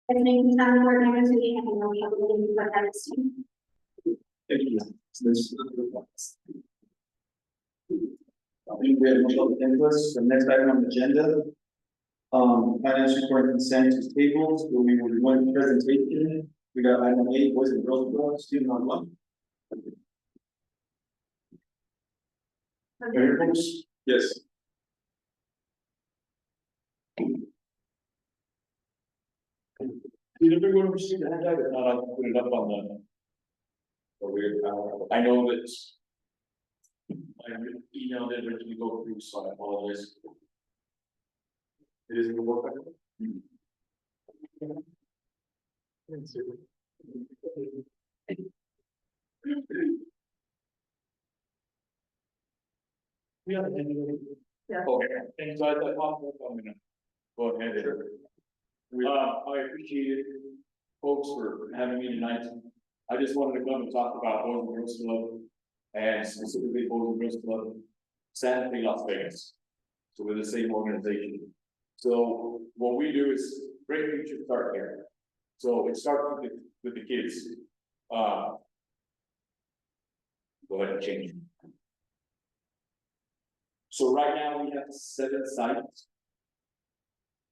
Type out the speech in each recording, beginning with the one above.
And maybe some board members who have no ability to understand. Thank you. I think we have much of interest. The next item on the agenda. Finance report consent is tabled. We'll be with one presentation. We got item 8, Boys and Girls Club, student on one. Very close. Yes. Did everyone receive the handout or not? I can put it up on the. I know that. I emailed it when we go through, so I apologize. It isn't work. We have it. Yeah. Okay, and so I thought, I'm gonna go ahead and. I appreciate folks for having me tonight. I just wanted to come and talk about Boys and Girls Club and specifically Boys and Girls Club Santa Fe, Las Vegas. So we're the same organization. So what we do is Great Future Start Here. So it starts with the kids. Go ahead and change. So right now we have 7 sites.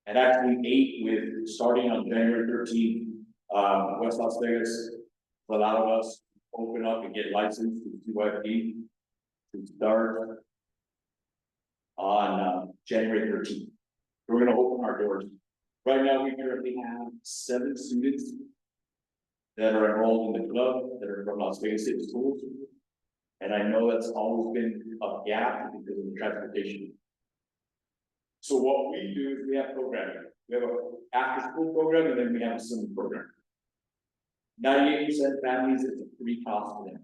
And actually 8 with starting on January 13th, West Las Vegas allowed us to open up and get licensed to QFD to start on January 13th. We're going to open our doors. Right now, we currently have 7 students that are enrolled in the club that are from Las Vegas City Schools. And I know that's always been a gap because of the transportation. So what we do is we have programming. We have a after-school program and then we have a summer program. 98% families, it's a free cost for them.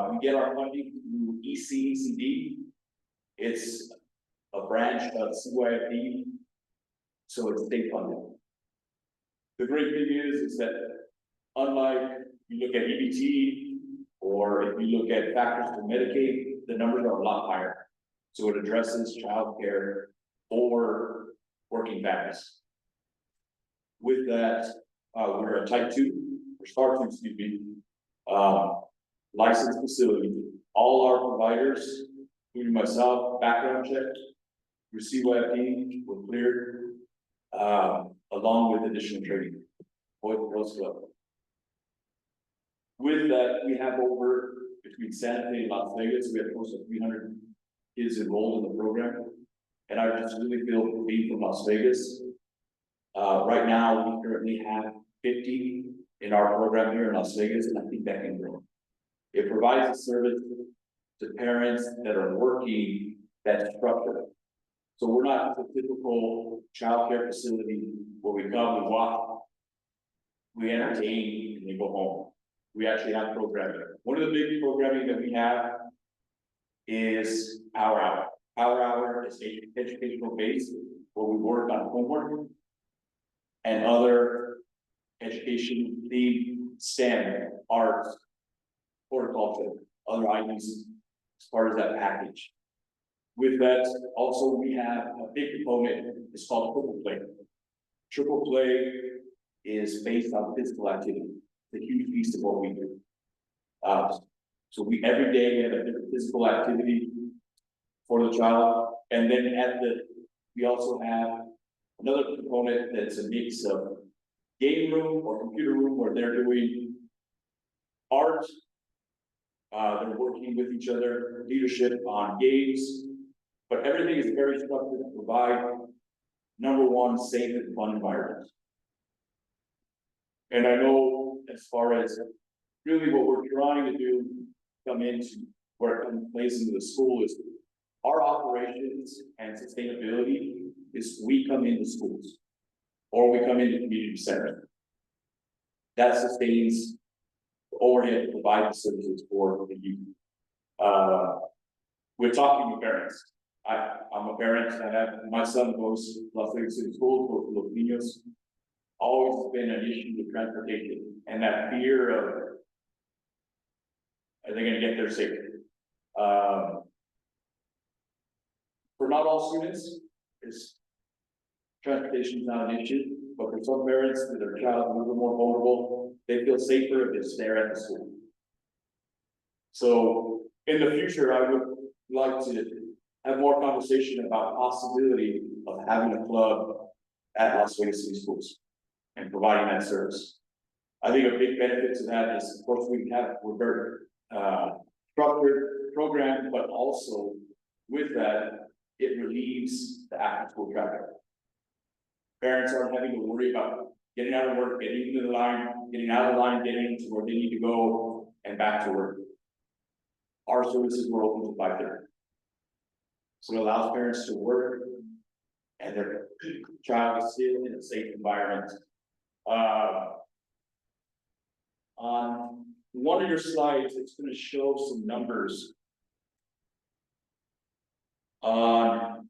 We get our funding through ECECD. It's a branch of CYFD, so it's state funded. The great thing is that unlike you look at EBT, or if you look at factors for Medicaid, the numbers are a lot higher. So it addresses childcare for working families. With that, we're a type 2, or star 2, excuse me, licensed facility. All our providers, including myself, background check, through CYFD, were cleared, along with additional training. Boys and Girls Club. With that, we have over, between Santa Fe and Las Vegas, we have close to 300 kids enrolled in the program. And I just really feel being from Las Vegas. Right now, we currently have 50 in our program here in Las Vegas, and I think that can grow. It provides a service to parents that are working that's structured. So we're not the typical childcare facility where we come, we walk, we entertain, and we go home. We actually have programming. One of the big programming that we have is Power Hour. Power Hour is educational based, where we work on homework and other education themed STEM, arts, horticulture, other items as part of that package. With that, also we have a big component, it's called Triple Play. Triple Play is based on physical activity. It's a huge piece of what we do. So we every day we have a different physical activity for the child, and then we also have another component that's a mix of game room or computer room where they're doing art. They're working with each other, leadership on games, but everything is very structured to provide, number one, safe and fun environment. And I know as far as really what we're trying to do, come into where it plays into the school is our operations and sustainability is we come into schools or we come into community center. That sustains the overhead to provide the services for the youth. We're talking to parents. I'm a parent. I have my son goes to Las Vegas City School, goes to Los Niños. Always been an issue with transportation and that fear of are they going to get there safely? For not all students, transportation is not an issue, but for some parents with their child a little more vulnerable, they feel safer if it's there at the school. So in the future, I would like to have more conversation about possibility of having a club at Las Vegas City Schools and providing that service. I think a big benefit to that is, of course, we're very structured program, but also with that, it relieves the after-school traffic. Parents aren't having to worry about getting out of work, getting into the line, getting out of the line, getting to where they need to go, and back to work. Our services were open to 5:30. So it allows parents to work and their child is still in a safe environment. On one of your slides, it's going to show some numbers on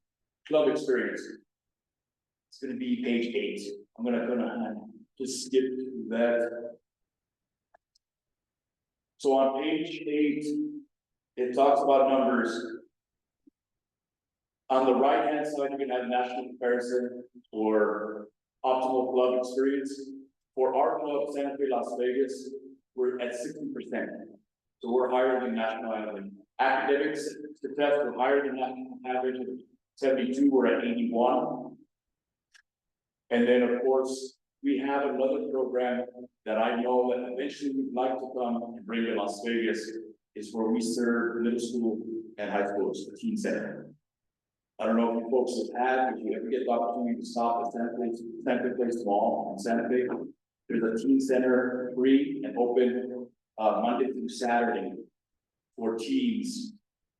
club experience. It's going to be page 8. I'm going to just skip that. So on page 8, it talks about numbers. On the right-hand side, you can have national comparison for optimal club experience. For our club, Santa Fe, Las Vegas, we're at 60%. So we're higher than national average. Academics success, we're higher than national average. 72, we're at 81. And then, of course, we have another program that I know that eventually we'd like to come and bring to Las Vegas, is where we serve middle school and high schools, the teen center. I don't know if you folks have had, if you ever get the opportunity to stop at Santa Fe Place Mall in Santa Fe, there's a teen center free and open Monday through Saturday for teens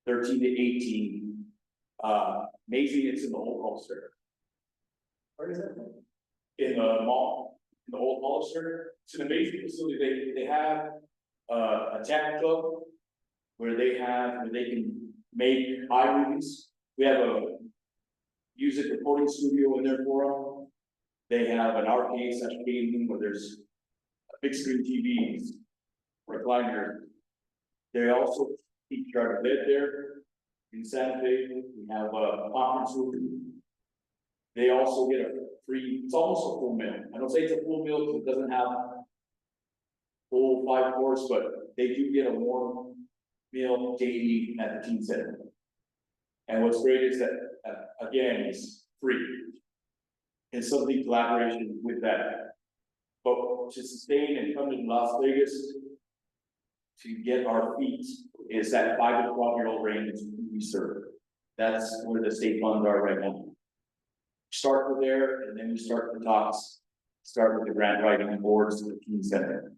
13 to 18 Amazing, it's in the old Hollister. Where is that? In the mall, in the old Hollister. It's an amazing facility. They have a tech club where they can make iMovies. We have a music recording studio in there for them. They have an arcade such gaming where there's big screen TVs, recliner. They also teach our bed there in Santa Fe. We have a conference room. They also get a free, it's almost a full meal. I don't say it's a full meal because it doesn't have full 5 course, but they do get a warm meal daily at the teen center. And what's great is that, again, it's free. It's something collaboration with that. But to sustain and come to Las Vegas to get our feet is that 5 to 12-year-old range we serve. That's where the state funds are right now. Start with there, and then we start the talks, start with the grant writing boards to the teen center.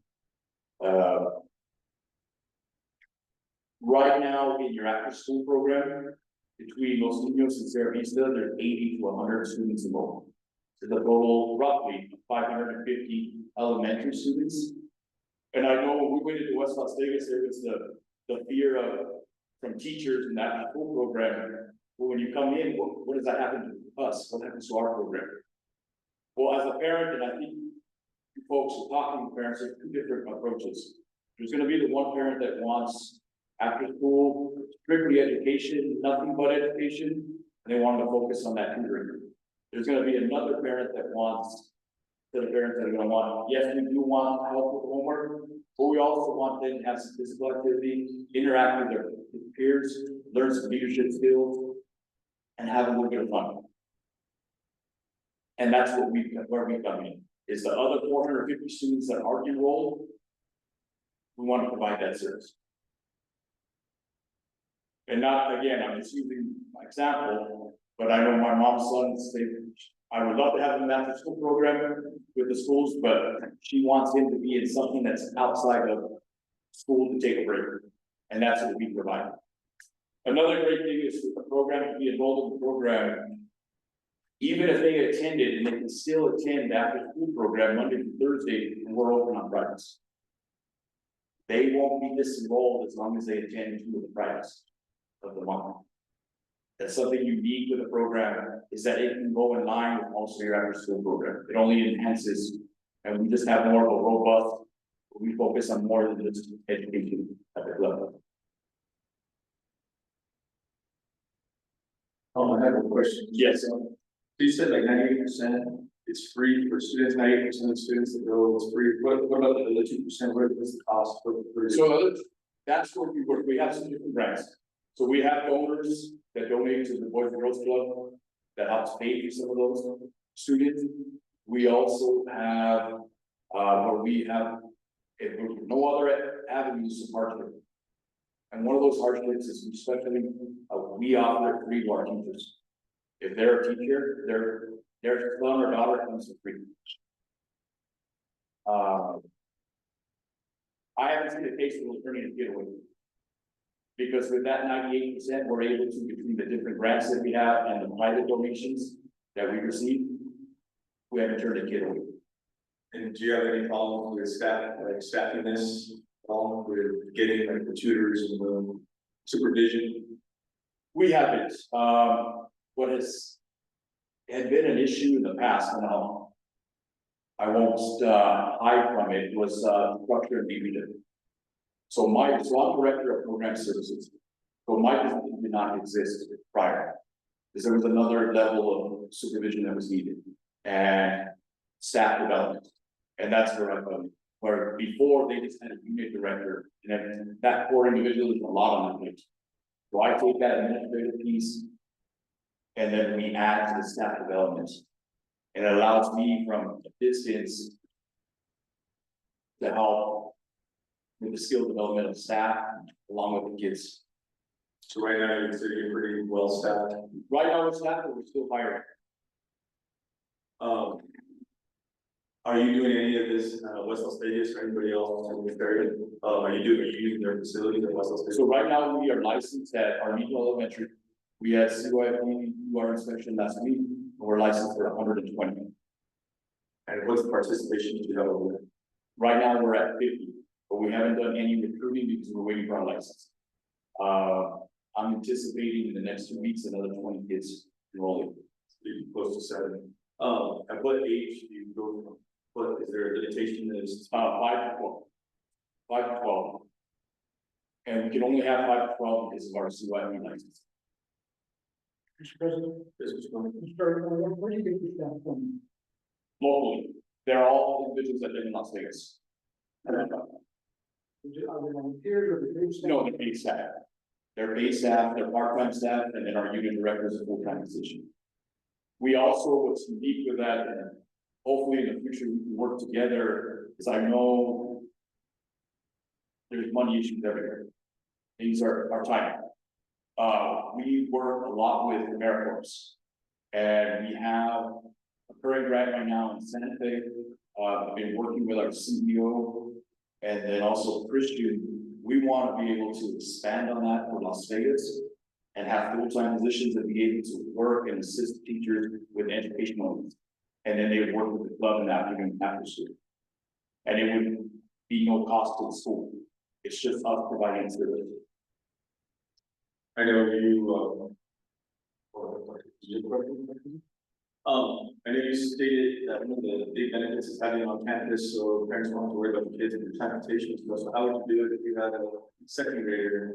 Right now in your after-school program, between Los Niños and Sierra Vista, there's 80 to 100 students enrolled. So the total roughly 550 elementary students. And I know when we went into West Las Vegas, there was the fear of from teachers in that after-school program. Well, when you come in, what does that happen to us? What happens to our program? Well, as a parent, and I think you folks are talking to parents, there's 2 different approaches. There's going to be the one parent that wants after school, strictly education, nothing but education, and they want to focus on that tutoring. There's going to be another parent that wants, the parents that are going to want, yes, we do want help with homework, but we also want them to have some physical activity, interact with their peers, learn some leadership skills, and have a little bit of fun. And that's what where we come in, is the other 450 students that aren't enrolled, we want to provide that service. And not, again, I'm just using my example, but I know my mom's sons, I would love to have an after school program with the schools, but she wants him to be in something that's outside of school to take a break. And that's what we provide. Another great thing is with the program, to be enrolled in the program, even if they attended, and they can still attend the after school program Monday to Thursday, and we're open on Fridays. They won't be disenrolled as long as they attend 2 of the Fridays of the month. That's something unique with the program, is that it can go in line with also your after school program. It only enhances, and we just have more of a robust, we focus on more than just education at the level. I have a question. Yes. So you said like 98% it's free for students, 98% of students that go, it's free. What about the other 2%? What is the cost for? So that's where we work. We have some different grants. So we have donors that donate to the Boys and Girls Club that helps pay for some of those students. We also have, where we have, if there's no other avenues of hardship. And one of those hardships is especially, we offer free to our teachers. If they're a teacher, their son or daughter comes for free. I haven't seen a case where we're turning a kid away. Because with that 98%, we're able to, between the different grants that we have and the private donations that we receive, we haven't turned a kid away. And do you have any problems with staff, like staffing this, with getting like the tutors and the supervision? We haven't. What had been an issue in the past, and I won't hide from it, was structure and leadership. So I'm director of program services. So my position did not exist prior, because there was another level of supervision that was needed and staff development. And that's where I come. Where before they just had a unit director, and then that core individual is a lot on the plate. So I take that administrative piece, and then we add to the staff development. And it allows me from a distance to help with the skill development of staff along with the kids. So right now you're sitting pretty well staffed. Right now we're staffed, but we're still hiring. Are you doing any of this West Las Vegas or anybody else in this area? Are you using their facilities at West Las Vegas? So right now we are licensed at Armijo Elementary. We had CYP, UR inspection last week, and we're licensed for 120. And what's the participation that you have over there? Right now, we're at 50, but we haven't done any recruiting because we're waiting for our license. I'm anticipating in the next 2 weeks, another 20 kids enrolling. You're close to 70. At what age do you go from? What is there a limitation that is? 5 to 12. 5 to 12. And we can only have 5 to 12 because of our CYP license. Mr. President, where do you get this down from? Locally, they're all individuals that live in Las Vegas. Are they volunteers or the group staff? No, they're paid staff. They're paid staff, they're part-time staff, and then our union director is a full-time position. We also, what's unique with that, and hopefully in the future we can work together, because I know there's money issues everywhere. Things are tight. We work a lot with AmeriCorps, and we have a current grant right now in Santa Fe. I've been working with our CEO and then also Christian. We want to be able to expand on that for Las Vegas and have full-time positions and be able to work and assist teachers with educational needs. And then they would work with the club in the afternoon after school. And it would be no cost to the school. It's just us providing service. I know you, I know you stated that one of the big benefits is having on campus, so parents don't have to worry about the kids and their transportation and stuff. So how would you do it if you had a second grader?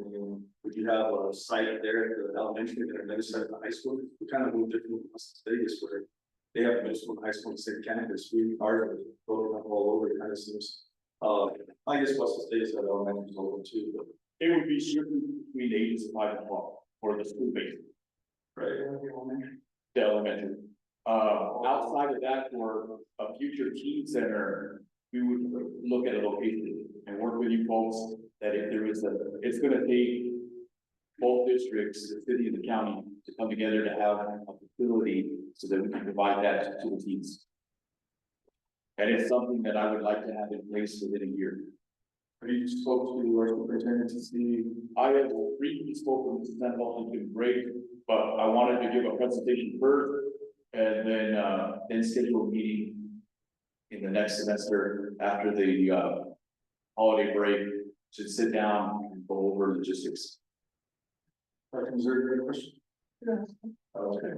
Would you have a site there at the elementary and another site at the high school? We kind of move different from Las Vegas where they have middle school and high school in the same campus. We are broken up all over. It kind of seems. I guess Las Vegas had elementary all over too, but. It would be strictly between the ages of 5 and 12 for the school base, Right. the elementary. Outside of that, for a future teen center, we would look at a location and work with you folks that if there is it's gonna take both districts, the city and the county, to come together to have a facility so that we can provide that to the teens. And it's something that I would like to have in place within a year. Have you spoke to our superintendent to see? I have briefly spoken with Sandoval, he's been great, but I wanted to give a presentation first. And then schedule a meeting in the next semester after the holiday break to sit down and go over logistics. Is there a question? Okay.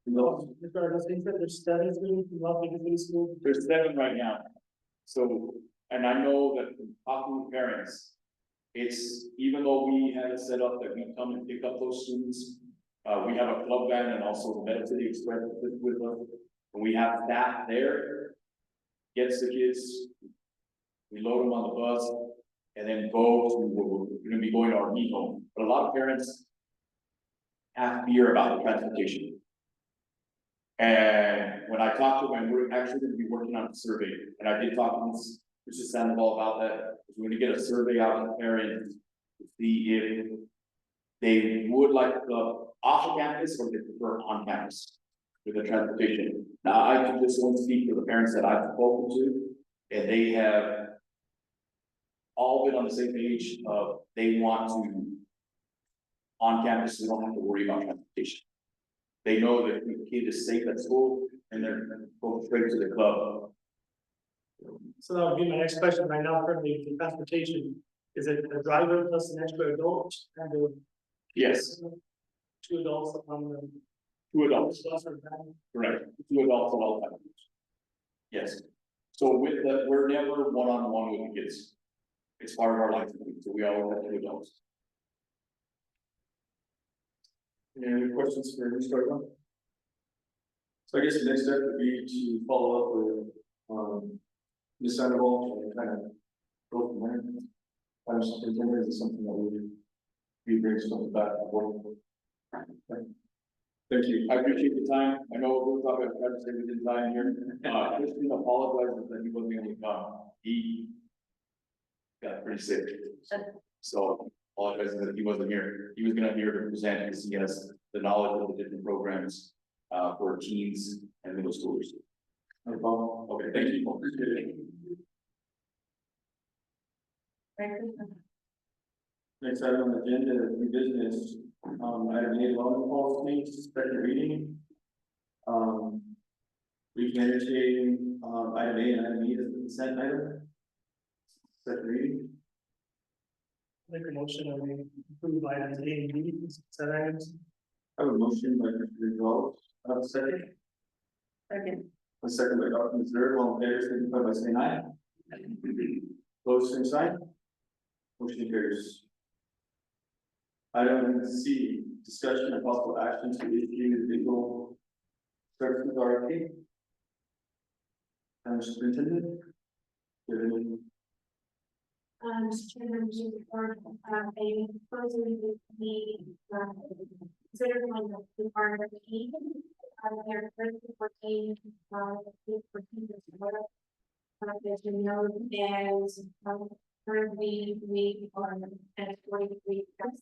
No. Mr. President, there's studies going to Las Vegas City School. There's 7 right now. So, and I know that from talking with parents, it's, even though we have it set up that we come and pick up those students, we have a club van and also the Meta City Express with us. And we have staff there, gets the kids, we load them on the bus, and then we're gonna be going to our meet home. But a lot of parents have fear about the transportation. And when I talked to them, we're actually gonna be working on a survey, and I did talk to Mr. Sandoval about that. We're gonna get a survey out to parents to see if they would like the off campus or they prefer on campus with the transportation. Now, I can just only speak for the parents that I've spoken to, and they have all been on the same page of they want to on campus, they don't have to worry about transportation. They know that the kid is safe at school and they're going straight to the club. So that would be my next question right now, currently, the transportation, is it a driver plus an extra adult? And Yes, 2 adults on the 2 adults, bus or van? correct, 2 adults at all times. Yes, so with that, we're never one-on-one with the kids. It's part of our licensing, so we always have 2 adults. Any questions for Mr. Argon? So I guess the next step would be to follow up with, Ms. Sandoval and kind of go from there. I'm superintendent is something that we bring something back to work. Thank you. I appreciate the time. I know we'll talk about trying to stay within time here. Christian apologizes that he wasn't able to come. He got pretty sick. So apologizes that he wasn't here. He was gonna be here to present because he has the knowledge of the different programs for teens and middle schoolers. No problem. Okay, thank you. Appreciate it. Next item on the agenda, new business, item A, loan policy, second reading. We can entertain, item A and item E as the consent item. Second reading, Make a motion that we approve items A and B, consent items. I have a motion by Mr. Gonzalez, I have a second. Second. A second by Dr. Missouri, all in favor, signify by saying aye. Opposed, same sign. Motion carries. Item C, discussion and possible action to issue legal services RFP. Superintendent, do you have any? Mr. Chairman, to report, a proposal with the, consider one of the RFP. Their first fourteen, as you know, and, currently we are at 43 tests.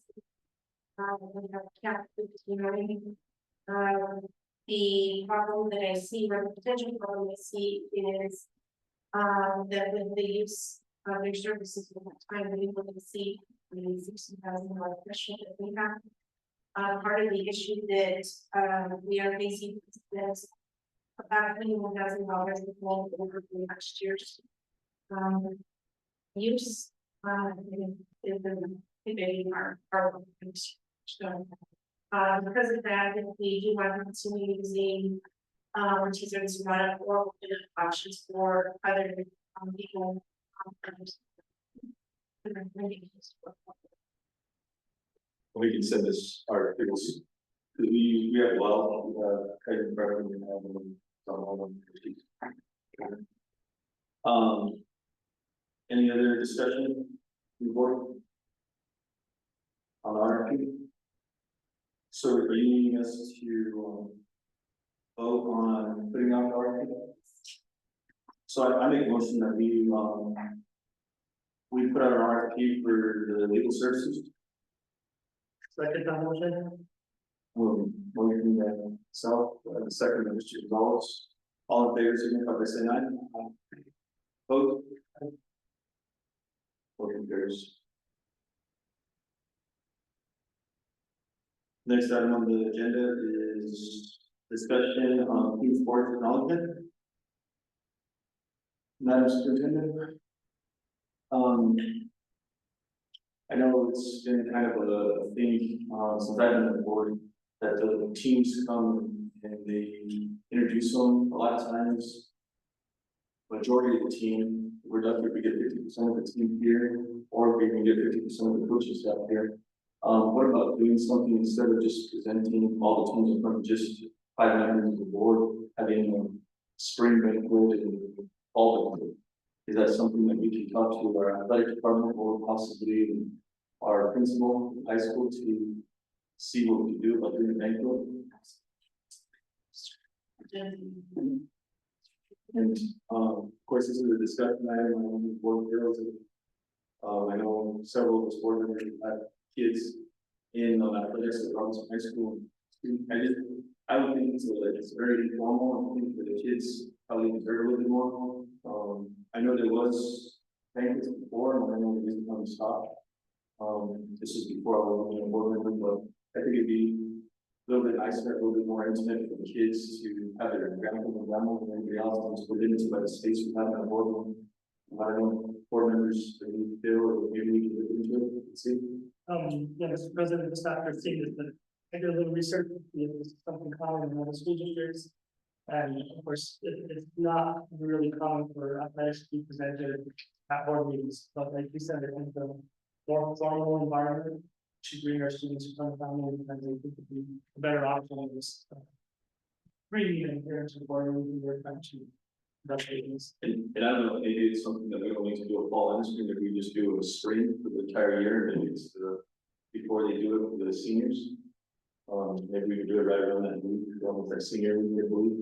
We have capped 59. The problem that I see, or the potential problem I see is, that with the use of their services for that time, we will exceed the $60,000 threshold that we have. Part of the issue that, we are facing is that about $21,000 will go over the next year's, use, in the debating our so, because of that, if we do want to continue using, teasers to run up or options for other, people. We can send this articles, because we have kind of preference and have them, some of them. Any other discussion? Report? On RFP? So are you needing us to, vote on putting out the RFP? So I make a motion that we put out an RFP for the legal services. Second that motion. Motion that self, the second of Mr. Gonzalez. All in favor, signify by saying aye. Vote. Motion carries. Next item on the agenda is discussion on team sports acknowledgement. Madam Superintendent. I know it's been kind of a thing, since I've been on the board, that the teams come and they introduce them a lot of times. Majority of the team, we're lucky if we get 50% of the team here, or if we can get 50% of the coaching staff here. What about doing something instead of just presenting all the teams in front of just 5 members of the board, having a spring banquet and all of them? Is that something that we can talk to our athletic department or possibly our principal in high school to see what we can do about doing a banquet? And, of course, this is a discussion item on the board of girls. I know several of the board members have kids in athletics at Robinson High School. I don't think it's very informal. I think that the kids probably deserve a little bit more. I know there was banquets before, and I know the reason why we stopped. This is before I was a board member, but I think it'd be a little bit nicer, a little bit more intimate for the kids to have their grandpa and grandma and everybody else and just put it into the space we have in a boardroom. I don't know, board members, that we feel, or maybe we can look into it and see. Yeah, Mr. President, just after seeing this, but I did a little research, this is something common in other school districts. And of course, it's not really common for athletics to be presented at board meetings, but like you said, I think the more formal environment should bring our students to come down and I think it would be a better option than this. Bringing in parents and board meetings, we're trying to conduct meetings. And I don't know, maybe it's something that we don't need to do a fall in spring, if we just do a spring for the entire year, maybe it's before they do it for the seniors. Maybe we could do it right around that week, with that senior week, I believe.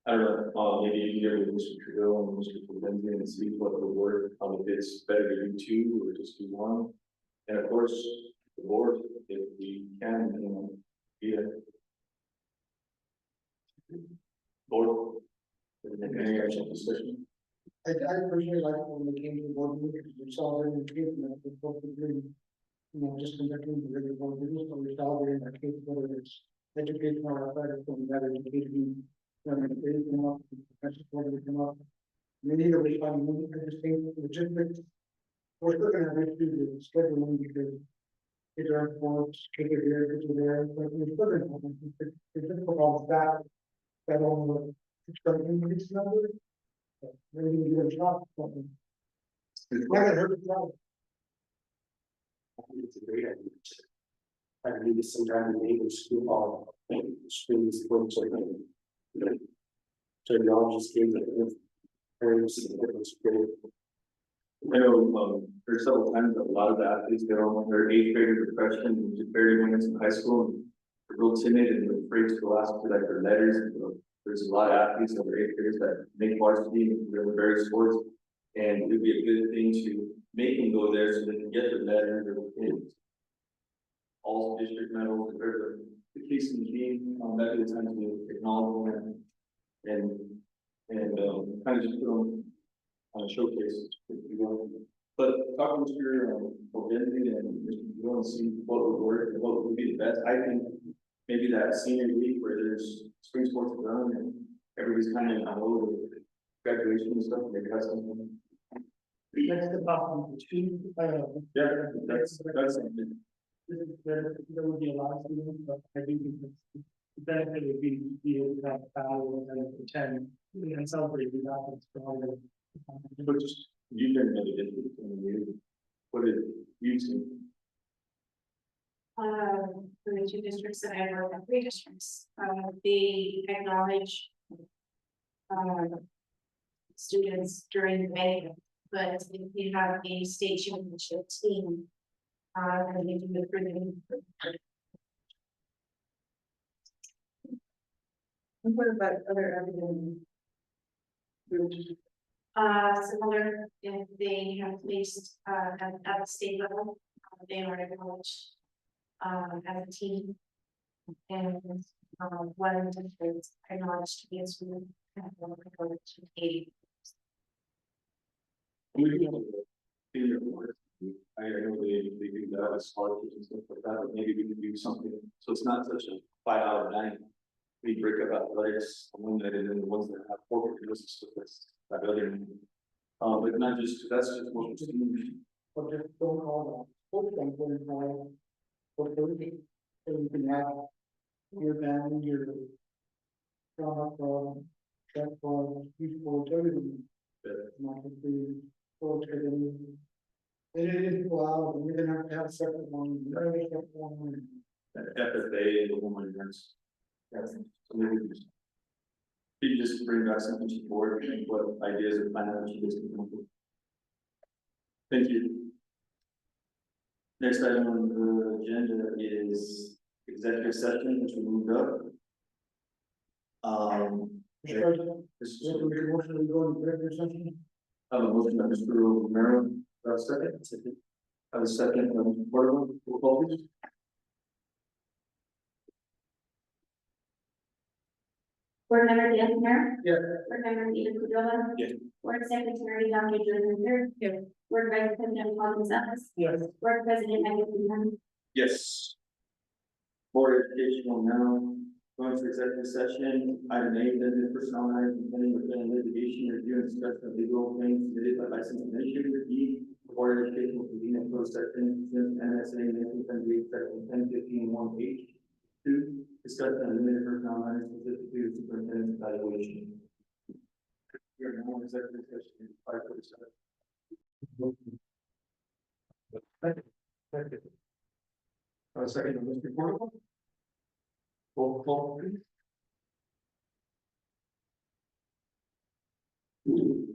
I don't know, maybe you can get with Mr. Trudeau and Mr. Lindsay and see what would work, if it's better to do 2 or just do 1. And of course, the board, if we can, be it. Board. Any actual discussion? I personally like when we came to the board meeting, we saw them in treatment, we both agreed. just conducting the regular board meetings, but we're celebrating our kids, whether it's educational or athletic, and that education. They come up, professional program come up. Many of which find really interesting logistics. We're looking at it through the scheduling because kids are in sports, kids are here, kids are there, but we're still in home. It's difficult that only it's going to increase the number. Maybe we give it a shot. It's not gonna hurt the crowd. I think it's a great idea. I need to sometimes enable school hall, school sports or something. You know, technology games that parents and it's great. I know, there's several times that a lot of the athletes get on their eighth graders or freshmen, and just barely went into high school. And they're real timid and they're afraid to go ask for like their letters. And, there's a lot of athletes that are eighth graders that make varsity in various sports. And it'd be a good thing to make them go there so they can get their letters or kids. All district medals, whatever the case in the team, that'd be the time to acknowledge them and kind of just put them on a showcase, if you want. But talking to your identity and you want to see what would work and what would be the best, I think maybe that senior week where there's spring sports around and everybody's kind of on load of graduation and stuff, maybe that's something. Next to possible two, Yeah, that's something. there would be a lot of students, but I do think the benefit would be able to have battle and attend and celebrate the outcomes for all the. But just, you didn't really get it, what did you see? For the two districts that I work in, 3 districts, they acknowledge students during the banquet, but if you have a state championship team, then they do the printing. And what about other academic groups? Similar, if they have placed at the state level, they are acknowledged as a team. And one district acknowledged to be a student and one acknowledged to be We do have a senior board. I know they do that as scholarships and stuff like that, but maybe we can do something, so it's not such a 5-hour night. We break up athletics on one night and then the ones that have corporate business with us, that other. But not just, that's just what we're seeing. Or just don't call that, sports banquet and call for 30, so you can have your band, your drama club, track club, youth sports, everything. Not just the sports, and it is allowed, and you're gonna have to have a separate one, you're gonna have a separate one. That FFA and the woman events. That's, so maybe we just. You just bring back something to the board, and what ideas or plans you guys can come up with. Thank you. Next item on the agenda is executive session, which we moved up. Mr. President, This is, you have to make a motion to go into executive session. I have a motion by Mr. Romero, do I have a second? I have a second, Mr. Portable, roll call please. Board Member Dan Mayor. Yes. Board Member Eden Cordova. Yes. Board Secretary Dr. Jordan Winter. Yes. Board Vice President Paul Gonzalez. Yes. Board President Michael Blumenthal. Yes. Board of Education will now go into executive session, item A, then personnel matters containing within litigation, review and discussion of legal claims submitted by licensed administrator. B, the Board of Education will convene a closed session, NSA 1978, section 1015(1)(h). 2, discussion of limited personnel matters specifically the superintendent's evaluation. We are now in executive session, 5:47. Second, Mr. Portable. Roll call, please.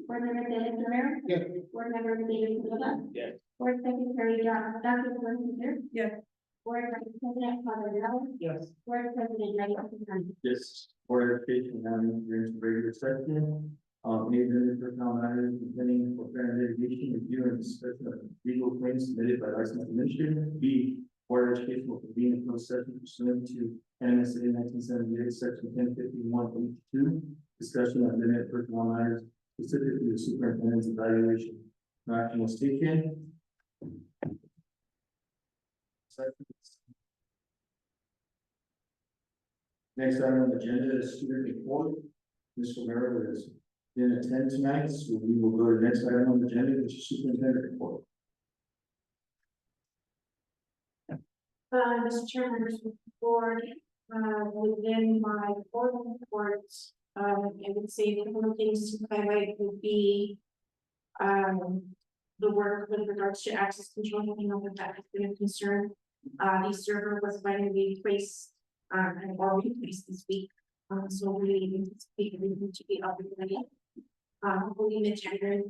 Board Member Dan Mayor. Yes. Board Member Eden Cordova. Yes. Board Secretary Dr. Jordan Winter. Yes. Board Vice President Paul Gonzalez. Yes. Board President Michael Blumenthal. Yes, Board of Education now enters regular session. Major personnel matters containing for fair litigation, review and discussion of legal claims submitted by licensed administrator. B, Board of Education will convene a closed session pursuant to NSA 1978, section 1051(h)(2). Discussion of limited personnel matters specifically the superintendent's evaluation. No action was taken. Next item on the agenda is student report. Mr. Merrill is in attend tonight, so we will go to the next item on the agenda, which is superintendent report. Mr. Chair, members of the board, within my board reports, I would say the couple of things to highlight would be, the work with regards to access control, you know, that has been a concern. The server was finally replaced, and or replaced this week, so we anticipate everything to be up and running. Hopefully mid-January,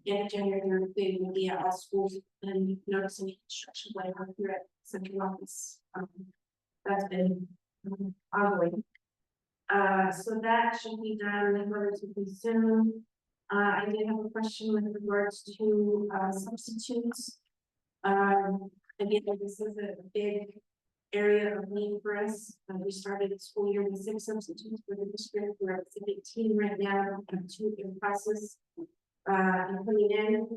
in January, they will be at all schools and noticing construction going on here at central office. That's been ongoing. So that should be done relatively soon. I did have a question with regards to substitutes. Again, this is a big area of need for us. We started the school year with 6 substitutes for the district. We're at 18 right now, and 2 in process. Coming in,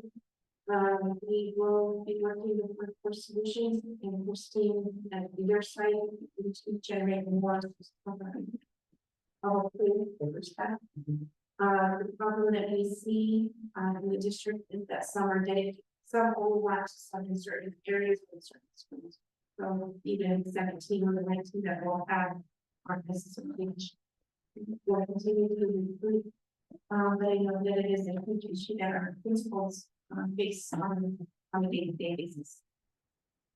we will be working with workforce solutions and Christine at your site to generate more. The problem that we see in the district is that some are dedicated, some only want to some in certain areas with certain schools. So even 17 or the 19 that will have aren't necessarily. We'll continue to recruit, but I know that it is a huge issue that our principals face on a day-to-day basis.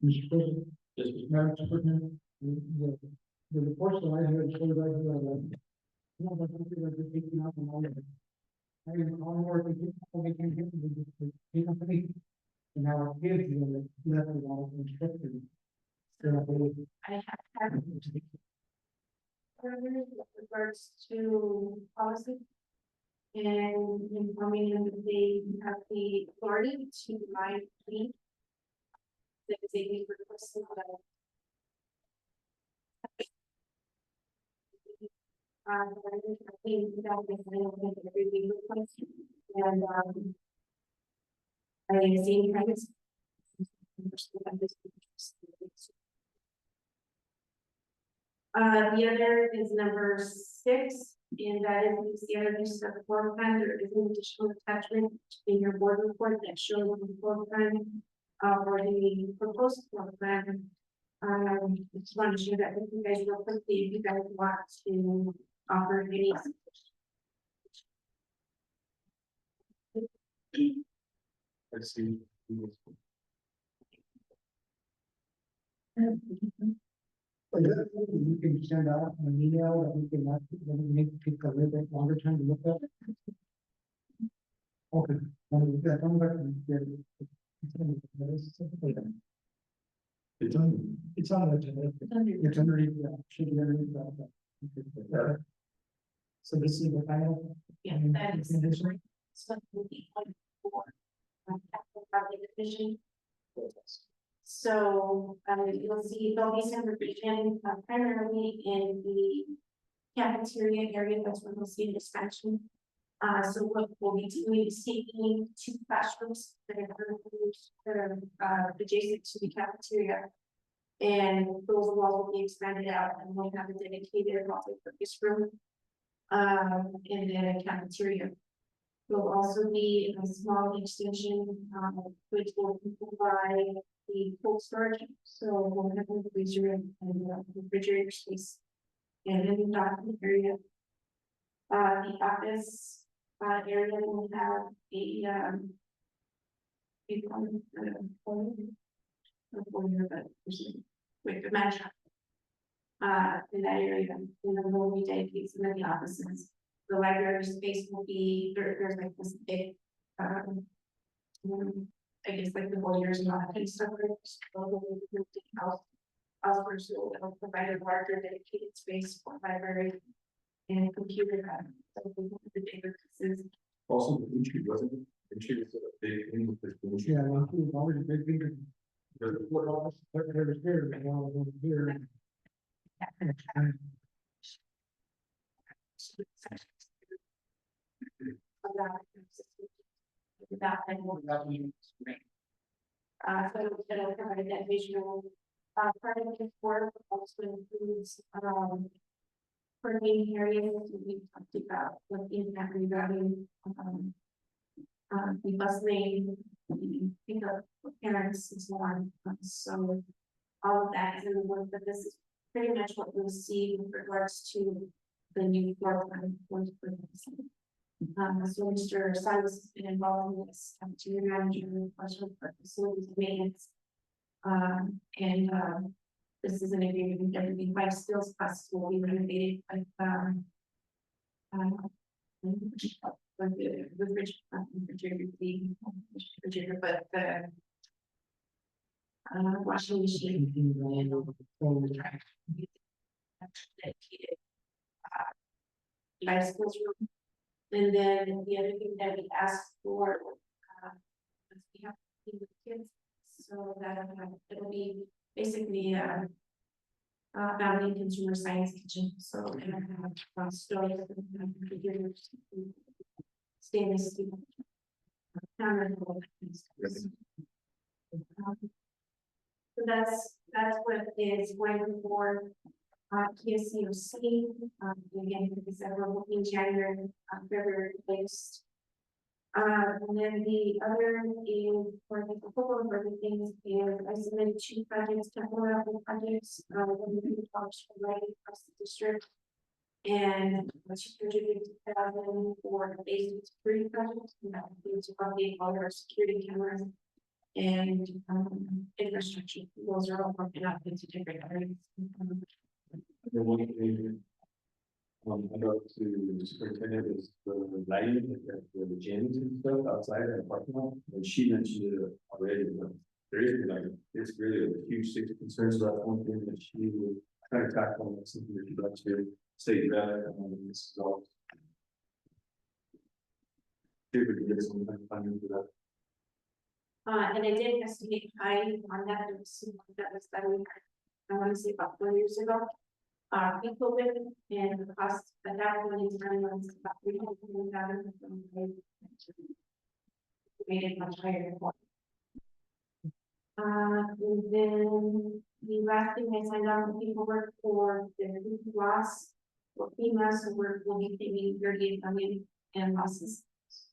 Mr. President, Madam Superintendent, the reports that I had showed right here, you know, that's something that they're taking out from all of it. I mean, all more they can get the company, and now our kids, you know, left with all the instructors. I have had with regards to policy and informing them that they have the authority to provide me. That is a need request of I think that is every week request and I have seen practice. The other is number 6, and that is the other use of floor plan. There is an additional attachment in your board report that shows the floor plan, or the proposed floor plan. Just want to share that with you guys real quickly if you guys want to offer any. I see. You can send out an email that we can, that we make take a little bit longer time to look at. Okay. It's on the agenda. It's underneath, should be underneath that. So this is the final. Yeah, that is. So will be 0.4. Capital project division. So, you'll see there'll be some revision primarily in the cafeteria area. That's where we'll see an expansion. So what we'll be doing is taking 2 classrooms that are adjacent to the cafeteria. And those walls will be expanded out and we'll have a dedicated multi-purpose room. And then a cafeteria. There'll also be a small extension, which will provide the cold storage. So we'll have a freezer and refrigerator space. And then the document area. The office area will have a with the match. In that area, in the will be dedicated some of the offices. The library space will be there's like this big, I guess like the lawyers and all that kind of stuff. House will provide a larger dedicated space for library and computer. So the bigger pieces. Also, the entry wasn't it? Entry was a big thing with this. Yeah, well, it's always a big thing. What else? There's here, and all over here. So it'll provide that visual, part of this work also includes, parking areas that we talked about, what impact regarding, the bus lane, the pickup for parents and so on. So all of that is in the work, but this is pretty much what we'll see with regards to the new floor plan. So Mr. Silas has been involved in this, cafeteria manager, question for facilities maintenance. This is an agreement that the five skills classes will be renovated, with Richard, but the washing machine and the track. Dedicated life skills room. And then the other thing that we asked for, we have to with kids, so that it'll be basically family and consumer science kitchen. So and I have stories and computers, stainless steel. So that's what is going for PSCOC. Again, because we're looking January, February based. And then the other is for the couple of other things is I submitted 2 projects, temporary projects, we talked right across the district. And 250,000 for the basic security projects, and that includes updating all our security cameras and infrastructure. Those are all broken up into different areas. The one thing, I got to the superintendent is the lighting at the gyms and stuff outside of the parking lot, and she mentioned it already, but there is like, it's really a huge concern, so that's one thing that she will try to tackle, and something that you'd like to say that, this is all. See if we can get some funding for that. And I did estimate high on that, that was done, I want to say about 4 years ago. Pre-COVID, and the cost at that point in time was about $300,000. Made it much higher. And then the last thing I signed on the paperwork for the loss for FEMA, so we'll be paying 38 million in losses.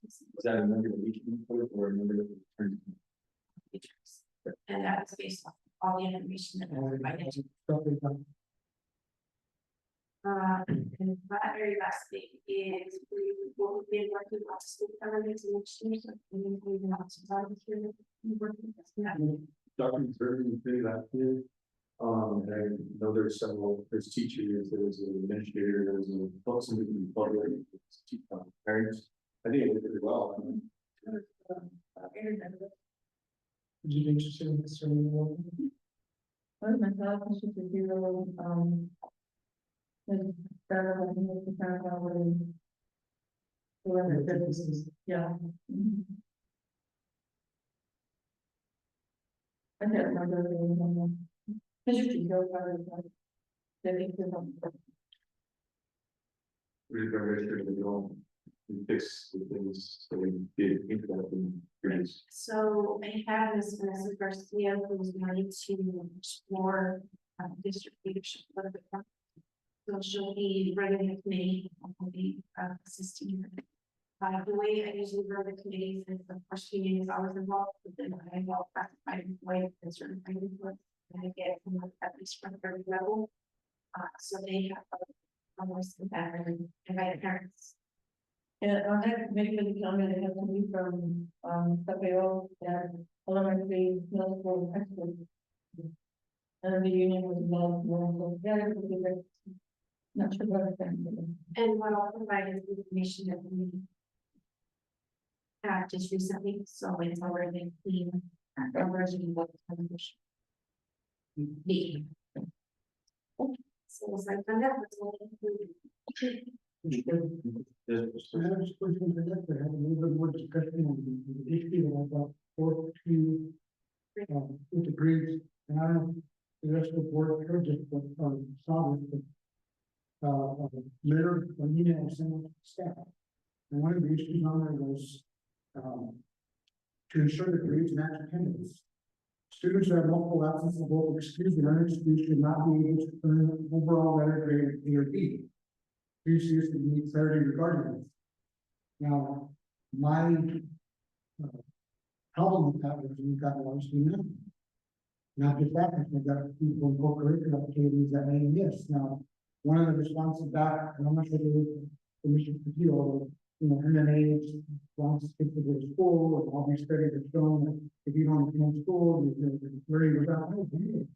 Is that a number that we can put or a number that we turn? And that was based on all the information that was provided. And my very last thing is we've been working on state governments and exchange, so we've been out to here. Working with Documents are pretty active. And I know there's teachers, there's an administrator, there's a somebody from the public, parents. I think it went pretty well. Would you be interested in this? One of my thoughts is to do, Yeah. I can't remember the name. Just to go by Really very sure that we don't fix the things that we did impact in grants. So I have Ms. Vanessa Garcia, who's wanting to explore district leadership a little bit more. So she'll be running the committee, will be assisting her. The way I usually run the committees is the first union is always involved, but then I involve classified employees and certain reports, and I get at least from every level. So they have almost in that and invite parents. And on that committee, the comment I have somebody from, Tapio and elementary, middle school, high school. And the union was involved, so yeah, not sure what I'm saying. And what I'll provide is the information that we have just recently, so it's already clean. Version of the television. So it's like, that was all included. I have a question for that, I have a little bit more discussion on the issue that I thought for to with the grades, and I don't know the rest of the board heard it, but saw it, but letter or email sent out to staff. And one of the issues on there was to ensure that grades match attendance. Students who have multiple absences of both excused and unexcused should not be able to earn an overall letter grade of A or B. Please use the need clarity regarding this. Now, my problem with that was we've got a lot of students. Not just that, we've got people in co-curricular activities that may miss. Now, one of the responses back, and I'm not sure the Commissioner Trujillo, you know, age, wants kids to go to school, and all these studies have shown that if you don't attend school, you're worried about it.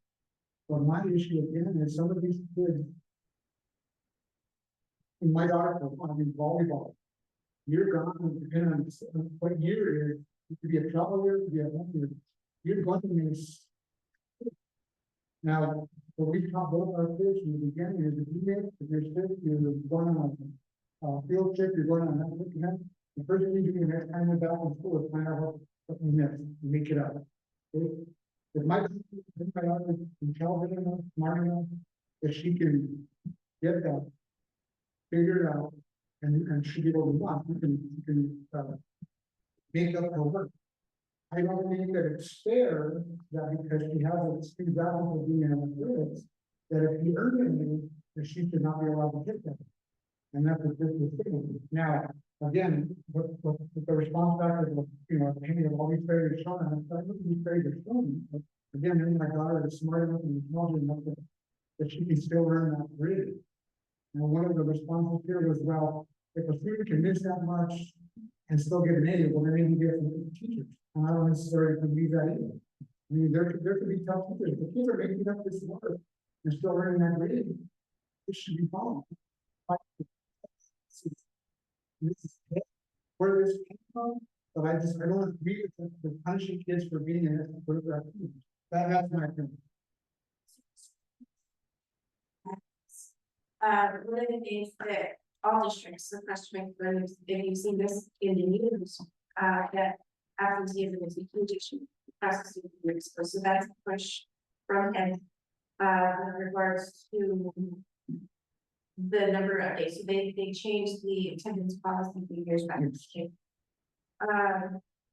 But my issue again is some of these kids. In my daughter, I mean, volleyball. You're gone, depending on what year it is, it could be a travel year, it could be a home year. You're going to miss. Now, what we taught both our kids from the beginning is if you miss, if you're sick, you're going on a field trip, you're going on that weekend, the first thing you do the next time you're back in school is find out what you missed, and make it up. Okay? If my daughter is intelligent enough, smart enough, that she can get that figured out, and she did what we want, you can make up her work. I don't think that it's fair that because she has a student value of being in a grades, that if you earn it, that she should not be allowed to get that. And that's what this is saying. Now, again, what the response back is, you know, any of all these failures shown, and I look at these failures shown, but again, maybe my daughter is smart enough and intelligent enough that she can still earn that grade. And one of the responses here was, well, if a student can miss that much and still get an A, well, then maybe get from the teachers. And I don't necessarily believe that either. I mean, there could be tough teachers. The kids are making up this work and still earning that grade. It should be followed. This is where this came from, but I don't agree with the punishing kids for being in it. That's my opinion. One of the things that all districts across Franklin, if you've seen this in the news, that absenteeism is a huge issue across the student. So that's a push from him, with regards to the number of days. So they changed the attendance policy a few years back.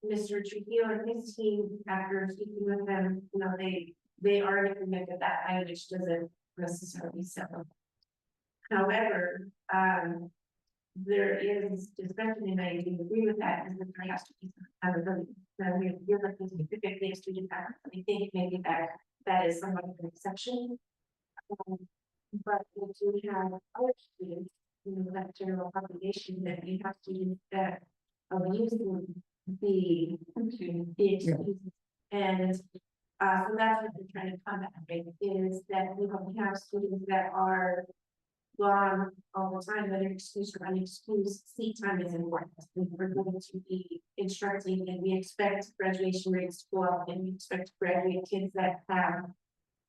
Mr. Trujillo and his team, after speaking with them, you know, they already committed that language doesn't necessarily settle. However, there is discussion, and I do agree with that, is that there has to be some accountability. Now, we're looking specifically at student patterns. I think maybe that is somewhat of an exception. But we do have other students, you know, that general population, that you have students that are using the excuses. And so that's what we're trying to combat, right, is that we have students that are gone all the time, whether excused or unexcused. Seat time is important. We're going to be instructing, and we expect graduation rates to go up, and we expect to graduate kids that have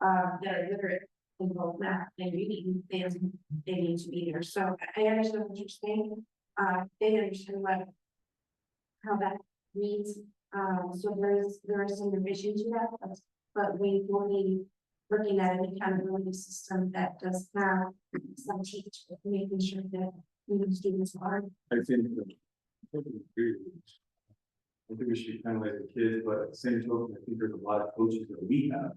that are literate in both math and reading. They need to be there. So I understand what you're saying. They understand how that reads. So there are some revision to that, but we will be looking at an accountability system that does have some teachers making sure that students are. I think that I totally agree with you. I think we should penalize the kids, but at the same token, I think there's a lot of coaches that we have.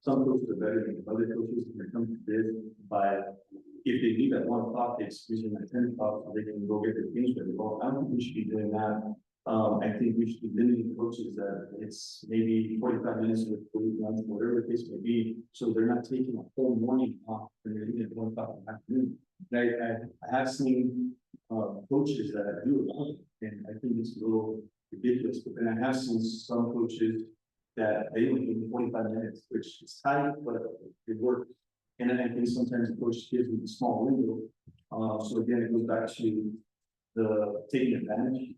Some coaches are better than other coaches when it comes to this, but if they leave at 1 o'clock, they excuse them at 10 o'clock, so they can go get their things ready. Well, I don't think we should be doing that. I think we should be limiting coaches that it's maybe 45 minutes or 40 minutes, whatever the case may be, so they're not taking a whole morning off when they're leaving at 1 o'clock in the afternoon. I have seen coaches that do it, and I think it's a little ridiculous. But then I have seen some coaches that they only give me 45 minutes, which is tight, but it works. And then I think sometimes the coach gives me a small window. So again, it goes back to the taking advantage.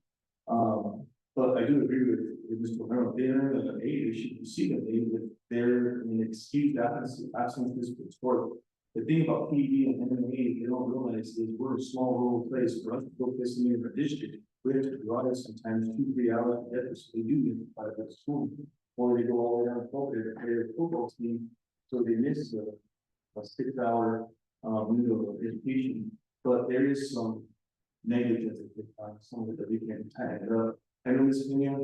But I do agree with Mr. Romero. They're at an age, you should see them. If they're in excused absences for sport. The thing about PD and MMA, they don't realize is we're a small rural place. For us to go this in our district, we have to drive sometimes 2-3 hours to get this. They do get by the school, or they go all the way down to their football team, so they miss a 6-hour window of education. But there is some negligence at some of it that we can tighten up. I know, Ms. Pena,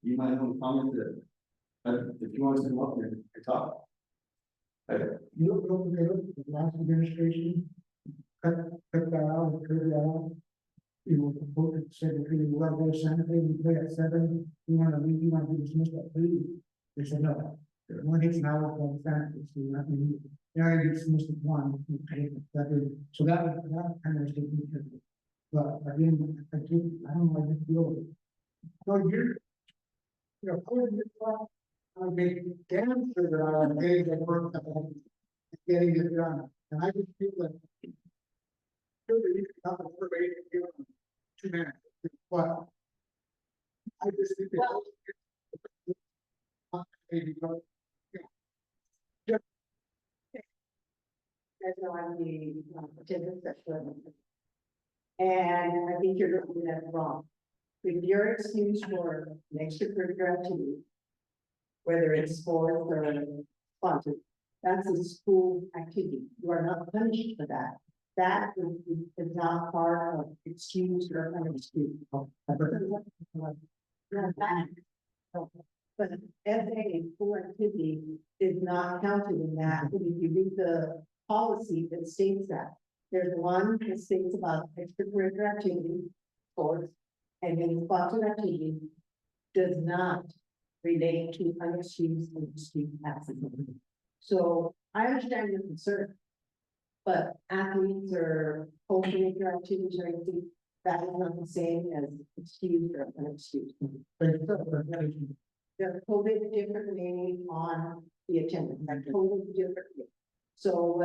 you might have a comment that If you want to come up here and talk. You look at the last administration, cut that out, cut that out. You will vote at seven, you want to go to Santa Fe, you play at seven, you want to leave, you want to be dismissed at 3. They said, no. One takes an hour for the family, so you're not going to, you're not going to get dismissed at 1. You pay it, so that kind of taken care of. But again, I don't know, I just feel. So you're, according to I make damn sure that I'm getting the work done, getting it done, and I just feel that. Sure that you can come over, ready to give them 2 minutes, but. I just think that. Maybe, but, As no, I'm the attendance specialist. And I think you're looking at it wrong. With your excuse for an extracurricular activity, whether it's sports or sponsored, that's a school activity. You are not punished for that. That is not part of excuse or unexcused. But as a school activity is not counted in that. If you read the policy that states that, there's one that states about extracurricular activity, sports, and then sponsored activity does not relate to unexcused and excused absence. So I understand your concern, but athletes or co-curricular activities or anything, that is not the same as excused or unexcused. They're coded differently on the attendance, like coded differently. So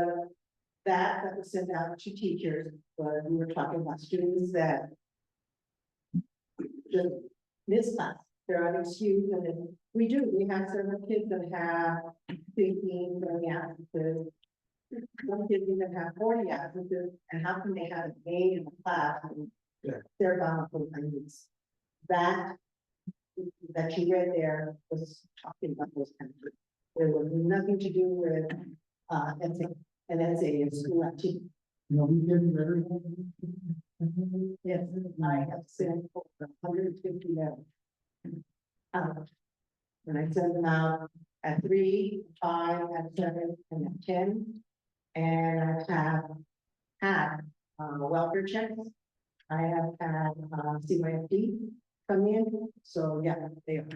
that was sent out to teachers, but we were talking about students that just miss class, they're unexcused, and then we have several kids that have 15, 20 absences. Some kids even have 40 absences, and how can they have an A in the class? And they're gone for the that you read there was talking about those kind of things. There was nothing to do with an essay in school activity. we didn't very. Yes, I have sent over 150 letters. When I send them out at 3, 5, at 7, and at 10, and I have had welfare checks. I have had CYFD come in, so yeah, they are.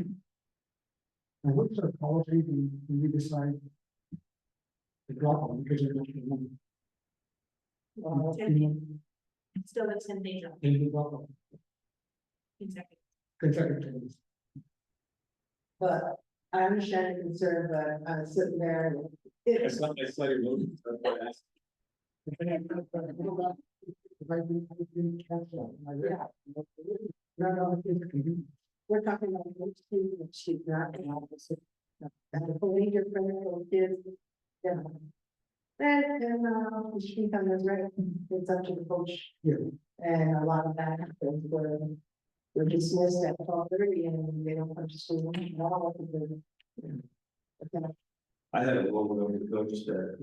And what's our policy when we decide to drop them because of the. Still a 10-day job. Exactly. Consecutive. But I understand the concern, but I'm sitting there. And It's not your motion, that's why I asked. We're talking about those students that she's not in office. And the fully different little kids. Yeah. And she comes right, it's up to the coach. Yeah. And a lot of that happens where they're dismissed at 12:30 and they don't come to school at all. I had a woman over the coach that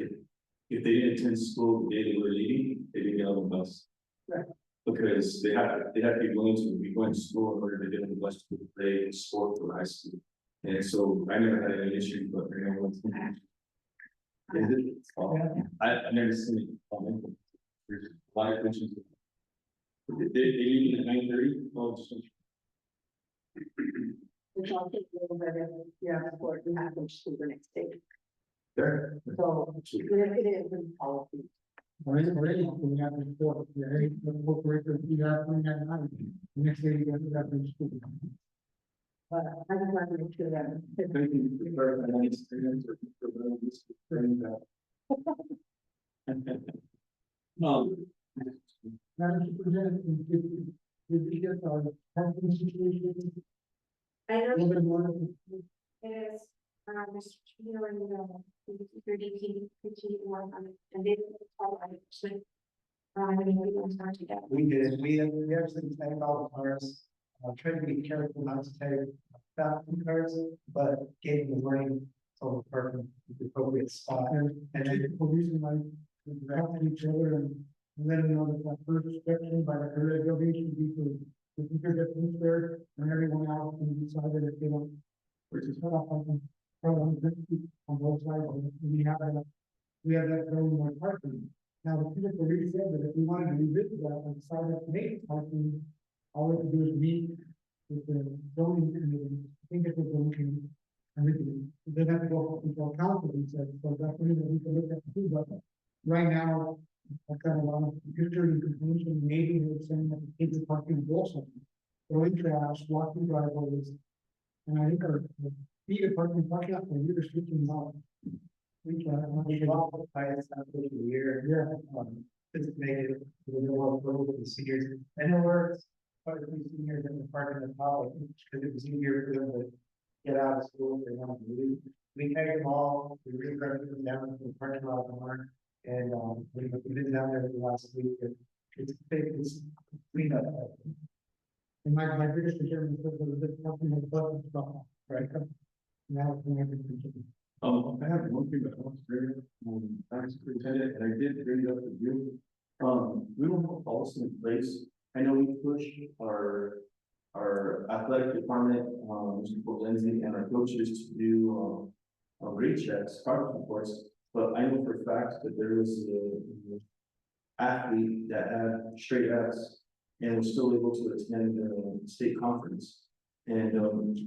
if they didn't attend school the day they were leaving, they didn't get on the bus. Right. Because they had to be willing to be going to school in order to get on the bus to play sport for high school. And so I never had any issue, but I never went to. I never seen it. There's a lot of questions. They leave at 9:30. Which I'll take a little bit of, before you have to school the next day. Sure. So it is in policy. Already, we have to report, you have to have night, next day you have to school. But I just want to make sure that. Thank you for a nice experience for bringing that. Madam Superintendent, did we get our parking situation? I know A little bit more. it is, Mr. Chino and the continue to work on it, and they will actually. We will start together. We did, we actually take all the cars, trying to be careful not to take fountain cars, but gave the warning for the appropriate spot. And the reason why we help each other and let them know that first section by the area building should be for the teacher that moves there, and everyone else can decide that if they don't. Which is cut off on them. on both sides, we have that zone more parking. Now, the people already said that if we wanted to revisit that and decide that to make parking, all we have to do is meet with the zoning committee, I think it's a zoning committee. And they have to go before council, he said, so that's something that we can look at too, but right now, I've got a lot of history and information, maybe they're saying that the kids are parking also. Throwing trash, blocking driveways, and I think our feet of parking lot for years, switching out. We try, Highest application of the year. yeah, It's negative, the middle of the road with the seniors, and it works. Quite a few seniors in the park in the college, because it was easier for them to get out of school if they wanted to leave. We take them all, we redirect them down to the parking lot of the barn, and, we've been down there the last week, and it's big, it's clean up. and my biggest concern is that the parking has buses stop, right? Now, we have to continue. I have one thing that I want to bring, as superintendent, and I did bring it up with you. We don't have a policy in place. I know we push our athletic department, Mr. Polenzi and our coaches to do, grade checks, progress reports. But I know for a fact that there was a athlete that had straight Fs and was still able to attend the state conference. And,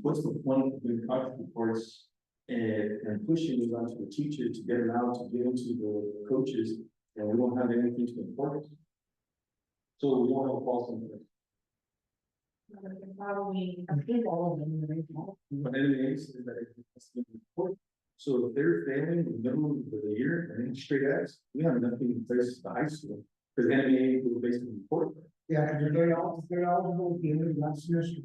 what's the point of doing progress reports and pushing it onto the teacher to get them out, to get into the coaches, and we don't have anything to enforce? So we don't have a policy in place. Probably, I think all of them, they don't. But NMA says that it has to be reported. So if they're failing in the middle of the year and then straight X, we have nothing in place at the high school. Because NMA will basically report. Yeah, because they're eligible at the end of the last semester.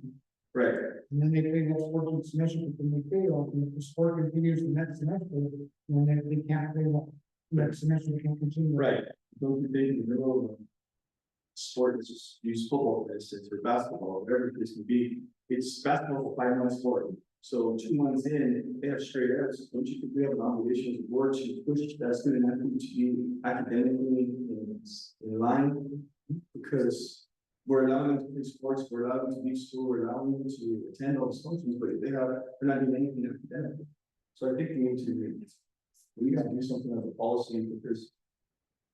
Right. And then they pay that sports semester, but then they fail, and if the sport continues the next semester, then they can't pay that. Next semester, they can't continue. Right. Don't you think in the middle of sport, let's just use football for instance, or basketball, whatever the case may be. It's basketball for 5 months sport. So 2 months in, they have straight Fs. Don't you think we have an obligation as a board to push that student athlete to be academically in line? Because we're allowing them to play sports, we're allowing them to be school, we're allowing them to attend all the functions, but they're not doing anything academic. So I think we got to do something as a policy because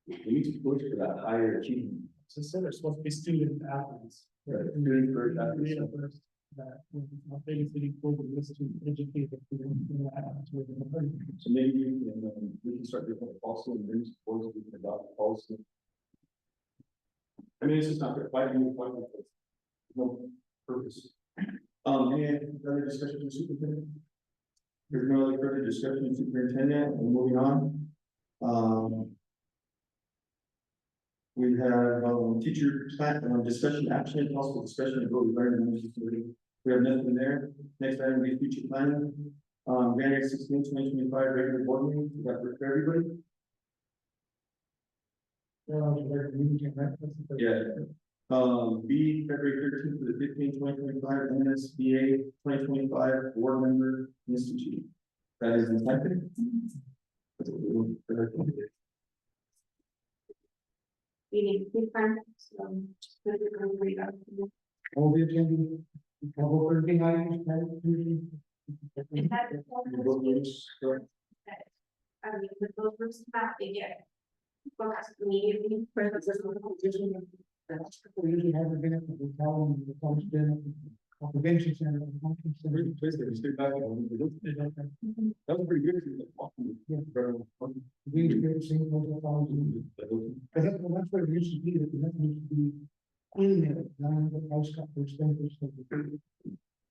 we need to push for that higher achievement. So instead they're supposed to be student athletes. Right. Doing for that. Reimbursed that, not basically for this to educate the students in that. So maybe we can start doing a policy and bring sports, we can adopt a policy. I mean, it's just not gonna fight you, no purpose. Any other discussion with superintendent? There's no other further discussion with superintendent, and moving on. We have, teacher plan, discussion, action, possible discussion, and vote regarding the management committee. We have nothing there. Next item will be future planning. January 16, 2025, regular board meeting, is that for everybody? Yeah. B, February 13th to the 15th, 2025, NSBA 2025, board member institute. That is intended. we need to find, just put it on the radar. All the attending, couple Thursday nights, Tuesday. Is that the I mean, with those groups back, they get. Focus immediately. We usually haven't been at the hotel and the college dinner, convention center, the conference center. Really pleased that we stayed back on. That was pretty good. Yeah. Bro. We used to get the same those colleges. I think well, that's what it used to be, that that used to be in there, now the house got for expensive. So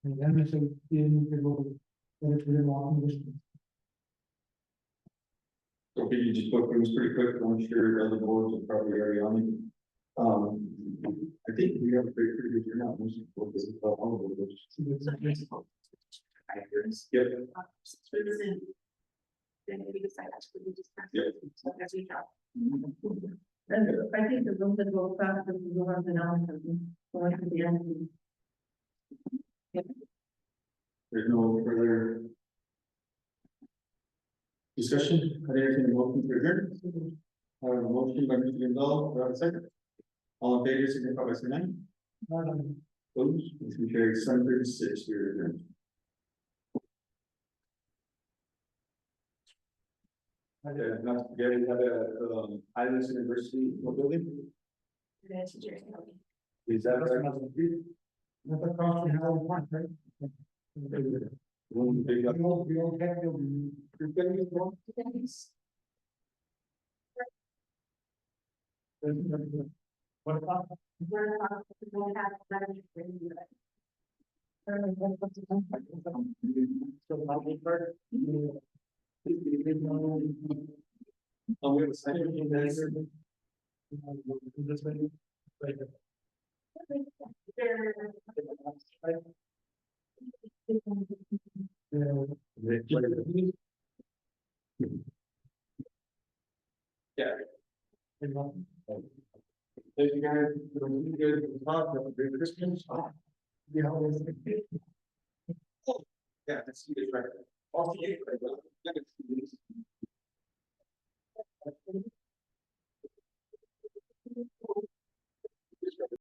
and then they said, you could go, but it's really long distance. Okay, you just go through this pretty quick, I'm sure other boards are probably already on it. I think we have a pretty good turnout. Most of the boards, all of those. Yep. Then we decide that's what we just. Yeah. So as we go. And I think the room that goes faster is the one that I'm going to the end. There's no further discussion. I entertain a motion to adjourn. I have a motion by Mr. Gonzalez, do I have a second? All in favor, signify by saying aye. Opposed, motion carries 736, we are adjourned. not to forget, we have Islands University building. That's Jerry. Is that right? That's across from Howard Park, right? One big up. The old tech building. You're getting it wrong? What about? We'll have that for you. So I'll be first. We have a second. This way. Right. Yeah. Thank you guys, for you guys to talk about the Christmas. Yeah. Yeah, that's you guys right. Also, you.